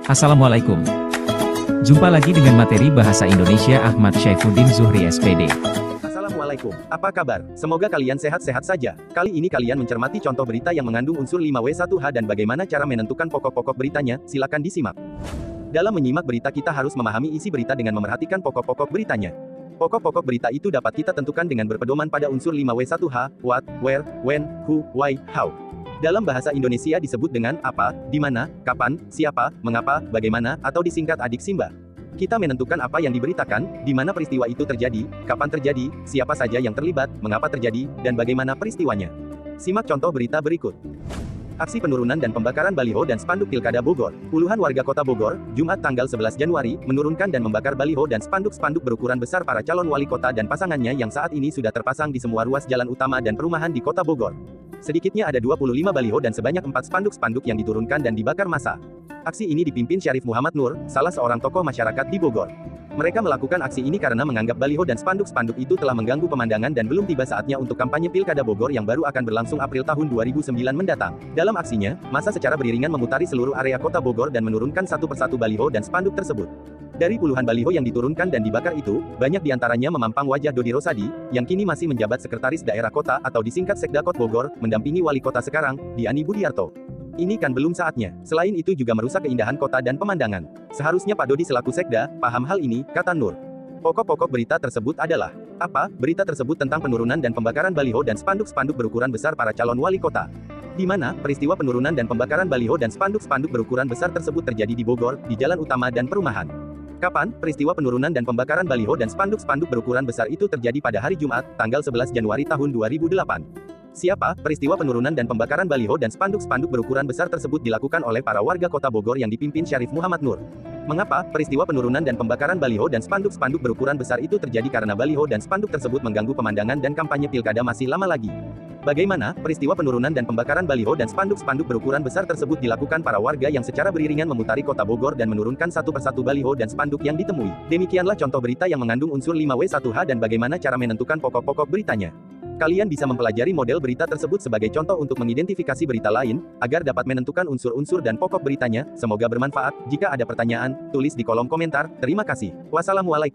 Assalamualaikum. Jumpa lagi dengan materi Bahasa Indonesia Ahmad Syaifuddin Zuhri SPD. Assalamualaikum, apa kabar? Semoga kalian sehat-sehat saja. Kali ini kalian mencermati contoh berita yang mengandung unsur 5W1H dan bagaimana cara menentukan pokok-pokok beritanya, silakan disimak. Dalam menyimak berita kita harus memahami isi berita dengan memerhatikan pokok-pokok beritanya. Pokok-pokok berita itu dapat kita tentukan dengan berpedoman pada unsur 5W1H, what, where, when, who, why, how. Dalam bahasa Indonesia disebut dengan apa, di mana, kapan, siapa, mengapa, bagaimana, atau disingkat adik Simba. Kita menentukan apa yang diberitakan, di mana peristiwa itu terjadi, kapan terjadi, siapa saja yang terlibat, mengapa terjadi, dan bagaimana peristiwanya. Simak contoh berita berikut. Aksi penurunan dan pembakaran baliho dan spanduk Pilkada Bogor. Puluhan warga kota Bogor, Jumat tanggal 11 Januari, menurunkan dan membakar baliho dan spanduk-spanduk berukuran besar para calon wali kota dan pasangannya yang saat ini sudah terpasang di semua ruas jalan utama dan perumahan di kota Bogor. Sedikitnya ada 25 baliho dan sebanyak 4 spanduk-spanduk yang diturunkan dan dibakar massa. Aksi ini dipimpin Syarif Muhammad Nur, salah seorang tokoh masyarakat di Bogor. Mereka melakukan aksi ini karena menganggap baliho dan spanduk-spanduk itu telah mengganggu pemandangan dan belum tiba saatnya untuk kampanye Pilkada Bogor yang baru akan berlangsung April tahun 2009 mendatang. Dalam aksinya, massa secara beriringan memutari seluruh area kota Bogor dan menurunkan satu persatu baliho dan spanduk tersebut. Dari puluhan baliho yang diturunkan dan dibakar itu, banyak diantaranya memampang wajah Dodi Rosadi, yang kini masih menjabat Sekretaris Daerah Kota atau disingkat Sekdakot Bogor, mendampingi wali kota sekarang, Diani Budiarto. Ini kan belum saatnya. Selain itu juga merusak keindahan kota dan pemandangan. Seharusnya Pak Dodi selaku Sekda, paham hal ini, kata Nur. Pokok-pokok berita tersebut adalah apa? Berita tersebut tentang penurunan dan pembakaran baliho dan spanduk-spanduk berukuran besar para calon wali kota. Di mana peristiwa penurunan dan pembakaran baliho dan spanduk-spanduk berukuran besar tersebut terjadi di Bogor, di jalan utama dan perumahan. Kapan? Peristiwa penurunan dan pembakaran baliho dan spanduk-spanduk berukuran besar itu terjadi pada hari Jumat, tanggal 11 Januari tahun 2008. Siapa? Peristiwa penurunan dan pembakaran baliho dan spanduk-spanduk berukuran besar tersebut dilakukan oleh para warga kota Bogor yang dipimpin Syarif Muhammad Nur. Mengapa? Peristiwa penurunan dan pembakaran baliho dan spanduk-spanduk berukuran besar itu terjadi karena baliho dan spanduk tersebut mengganggu pemandangan dan kampanye pilkada masih lama lagi. Bagaimana? Peristiwa penurunan dan pembakaran baliho dan spanduk-spanduk berukuran besar tersebut dilakukan para warga yang secara beriringan memutari kota Bogor dan menurunkan satu persatu baliho dan spanduk yang ditemui. Demikianlah contoh berita yang mengandung unsur 5W1H dan bagaimana cara menentukan pokok-pokok beritanya. Kalian bisa mempelajari model berita tersebut sebagai contoh untuk mengidentifikasi berita lain, agar dapat menentukan unsur-unsur dan pokok beritanya. Semoga bermanfaat. Jika ada pertanyaan, tulis di kolom komentar. Terima kasih. Wassalamualaikum.